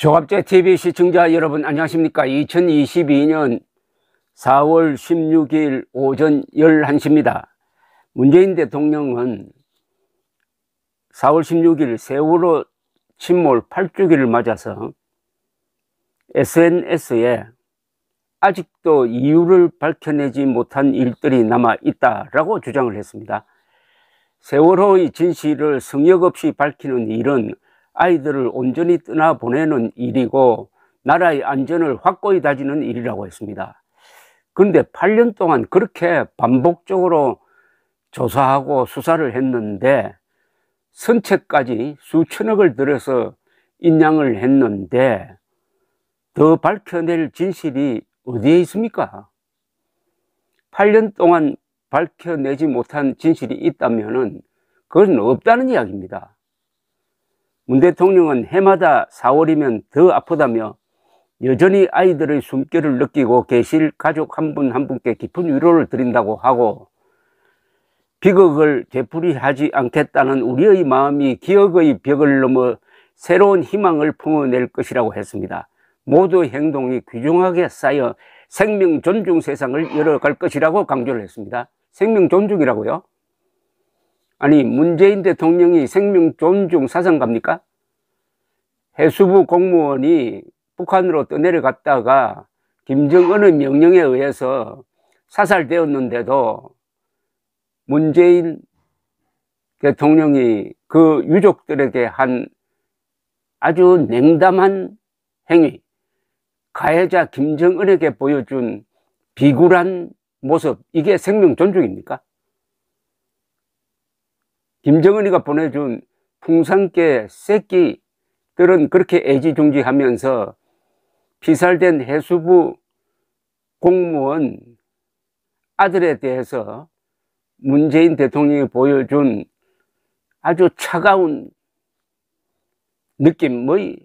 조갑제TV 시청자 여러분 안녕하십니까. 2022년 4월 16일 오전 11시입니다. 문재인 대통령은 4월 16일 세월호 침몰 8주기를 맞아서 SNS에 아직도 이유를 밝혀내지 못한 일들이 남아 있다라고 주장을 했습니다. 세월호의 진실을 성역 없이 밝히는 일은 아이들을 온전히 떠나보내는 일이고 나라의 안전을 확고히 다지는 일이라고 했습니다. 그런데 8년 동안 그렇게 반복적으로 조사하고 수사를 했는데 선체까지 수천억을 들여서 인양을 했는데 더 밝혀낼 진실이 어디에 있습니까? 8년 동안 밝혀내지 못한 진실이 있다면 그것은 없다는 이야기입니다. 문 대통령은 해마다 4월이면 더 아프다며 여전히 아이들의 숨결을 느끼고 계실 가족 한 분 한 분께 깊은 위로를 드린다고 하고, 비극을 되풀이하지 않겠다는 우리의 마음이 기억의 벽을 넘어 새로운 희망을 품어낼 것이라고 했습니다. 모두의 행동이 귀중하게 쌓여 생명 존중 세상을 열어갈 것이라고 강조를 했습니다. 생명 존중이라고요? 아니, 문재인 대통령이 생명 존중 사상가입니까? 해수부 공무원이 북한으로 떠내려갔다가 김정은의 명령에 의해서 사살되었는데도 문재인 대통령이 그 유족들에게 한 아주 냉담한 행위, 가해자 김정은에게 보여준 비굴한 모습, 이게 생명 존중입니까? 김정은이가 보내준 풍산개 새끼들은 그렇게 애지중지하면서 피살된 해수부 공무원 아들에 대해서 문재인 대통령이 보여준 아주 차가운 느낌의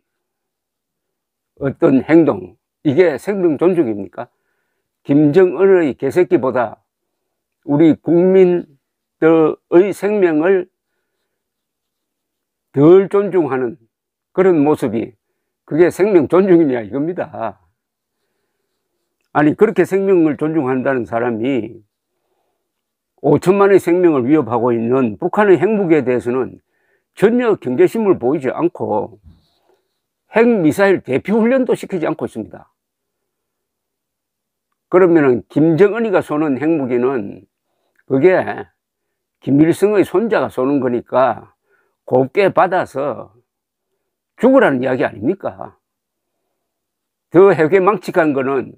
어떤 행동, 이게 생명 존중입니까? 김정은의 개새끼보다 우리 국민들의 생명을 덜 존중하는 그런 모습이 그게 생명 존중이냐 이겁니다. 아니, 그렇게 생명을 존중한다는 사람이 5천만의 생명을 위협하고 있는 북한의 핵무기에 대해서는 전혀 경계심을 보이지 않고 핵미사일 대피훈련도 시키지 않고 있습니다. 그러면은 김정은이가 쏘는 핵무기는 그게 김일성의 손자가 쏘는 거니까 곱게 받아서 죽으라는 이야기 아닙니까? 더 핵에 망측한 거는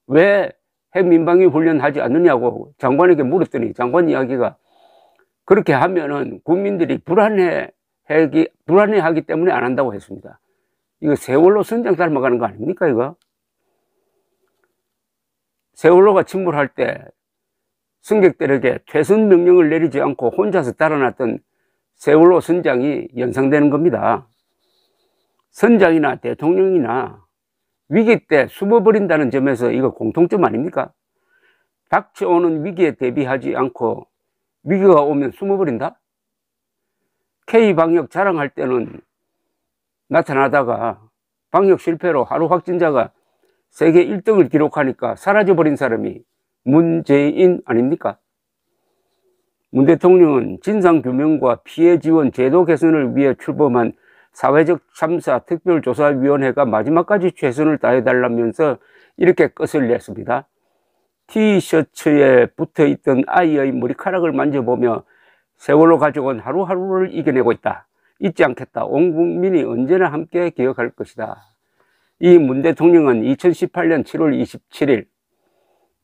왜 핵민방위 훈련하지 않느냐고 장관에게 물었더니 장관 이야기가, 그렇게 하면은 국민들이 불안해하기 때문에 안 한다고 했습니다. 이거 세월호 선장 닮아가는 거 아닙니까, 이거? 세월호가 침몰할 때 승객들에게 퇴선 명령을 내리지 않고 혼자서 달아났던 세월호 선장이 연상되는 겁니다. 선장이나 대통령이나 위기 때 숨어버린다는 점에서 이거 공통점 아닙니까? 닥쳐오는 위기에 대비하지 않고 위기가 오면 숨어버린다? K방역 자랑할 때는 나타나다가 방역 실패로 하루 확진자가 세계 1등을 기록하니까 사라져버린 사람이 문재인 아닙니까? 문 대통령은 진상규명과 피해지원 제도 개선을 위해 출범한 사회적 참사 특별조사위원회가 마지막까지 최선을 다해달라면서 이렇게 끝을 냈습니다. 티셔츠에 붙어있던 아이의 머리카락을 만져보며 세월호 가족은 하루하루를 이겨내고 있다. 잊지 않겠다. 온 국민이 언제나 함께 기억할 것이다. 이 문 대통령은 2018년 7월 27일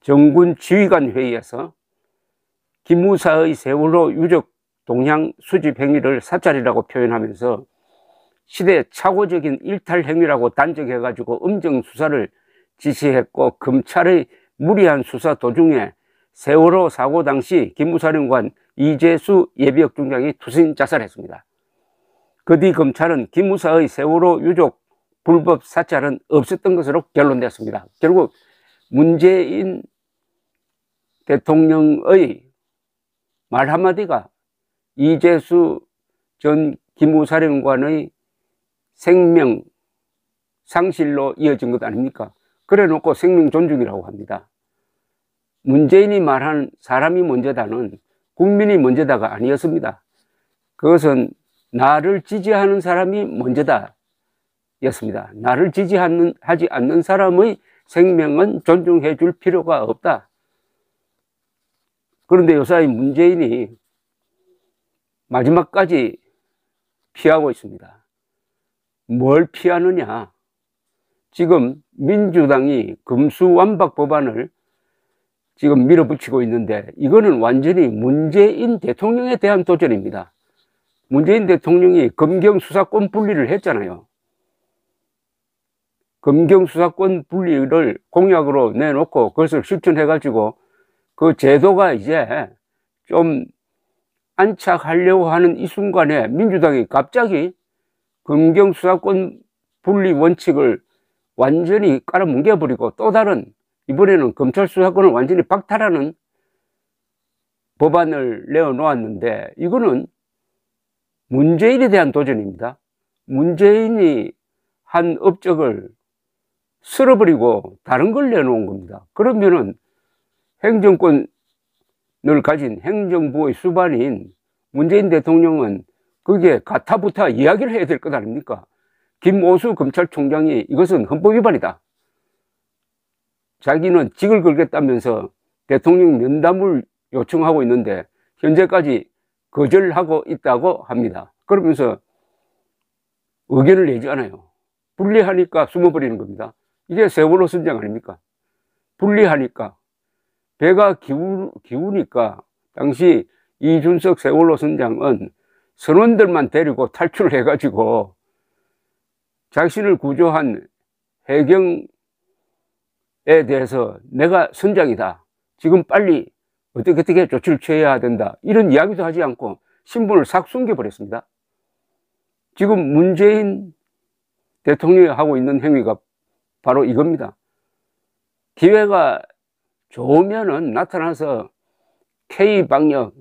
정군 지휘관 회의에서 기무사의 세월호 유족 동향 수집 행위를 사찰이라고 표현하면서 시대착오적인 일탈 행위라고 단정해가지고 엄정 수사를 지시했고, 검찰의 무리한 수사 도중에 세월호 사고 당시 기무사령관 이재수 예비역 중장이 투신 자살했습니다. 그 뒤 검찰은 기무사의 세월호 유족 불법 사찰은 없었던 것으로 결론냈습니다. 결국 문재인 대통령의 말 한마디가 이재수 전 기무사령관의 생명 상실로 이어진 것 아닙니까? 그래 놓고 생명 존중이라고 합니다. 문재인이 말한 사람이 먼저다는 국민이 먼저다가 아니었습니다. 그것은 나를 지지하는 사람이 먼저다 였습니다. 나를 지지하지 않는 사람의 생명은 존중해 줄 필요가 없다. 그런데 요사이 문재인이 마지막까지 피하고 있습니다. 뭘 피하느냐? 지금 민주당이 금수완박 법안을 지금 밀어붙이고 있는데 이거는 완전히 문재인 대통령에 대한 도전입니다. 문재인 대통령이 검경 수사권 분리를 했잖아요. 검경 수사권 분리를 공약으로 내놓고 그것을 실천해가지고 그 제도가 이제 좀 안착하려고 하는 이 순간에 민주당이 갑자기 검경 수사권 분리 원칙을 완전히 깔아뭉개버리고 또 다른 이번에는 검찰 수사권을 완전히 박탈하는 법안을 내어놓았는데 이거는 문재인에 대한 도전입니다. 문재인이 한 업적을 쓸어버리고 다른 걸 내놓은 겁니다. 그러면은 행정권을 가진 행정부의 수반인 문재인 대통령은 그게 가타부타 이야기를 해야 될 것 아닙니까? 김오수 검찰총장이 이것은 헌법 위반이다. 자기는 직을 걸겠다면서 대통령 면담을 요청하고 있는데 현재까지 거절하고 있다고 합니다. 그러면서 의견을 내지 않아요. 분리하니까 숨어버리는 겁니다. 이게 세월호 선장 아닙니까? 분리하니까 배가 기우니까 당시 이준석 세월호 선장은 선원들만 데리고 탈출을 해가지고 자신을 구조한 해경에 대해서 내가 선장이다. 지금 빨리 어떻게 조치를 취해야 된다. 이런 이야기도 하지 않고 신분을 싹 숨겨버렸습니다. 지금 문재인 대통령이 하고 있는 행위가 바로 이겁니다. 기회가 좋으면은 나타나서 K방역,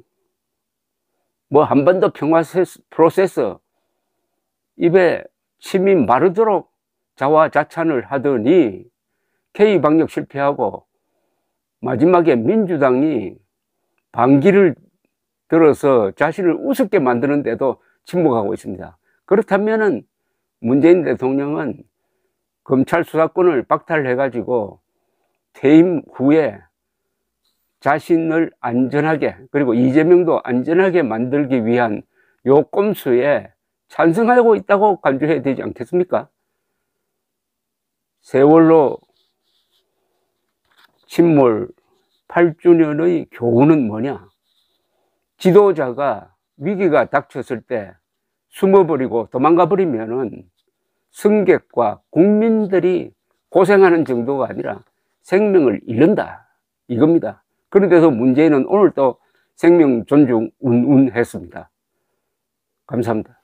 한반도 평화 프로세스 입에 침이 마르도록 자화자찬을 하더니 K방역 실패하고 마지막에 민주당이 반기를 들어서 자신을 우습게 만드는데도 침묵하고 있습니다. 그렇다면은 문재인 대통령은 검찰 수사권을 박탈해가지고 퇴임 후에 자신을 안전하게 그리고 이재명도 안전하게 만들기 위한 요 꼼수에 찬성하고 있다고 간주해야 되지 않겠습니까? 세월호 침몰 8주년의 교훈은 뭐냐? 지도자가 위기가 닥쳤을 때 숨어버리고 도망가버리면은 승객과 국민들이 고생하는 정도가 아니라 생명을 잃는다. 이겁니다. 그런데도 문재인은 오늘 또 생명 존중 운운했습니다. 감사합니다.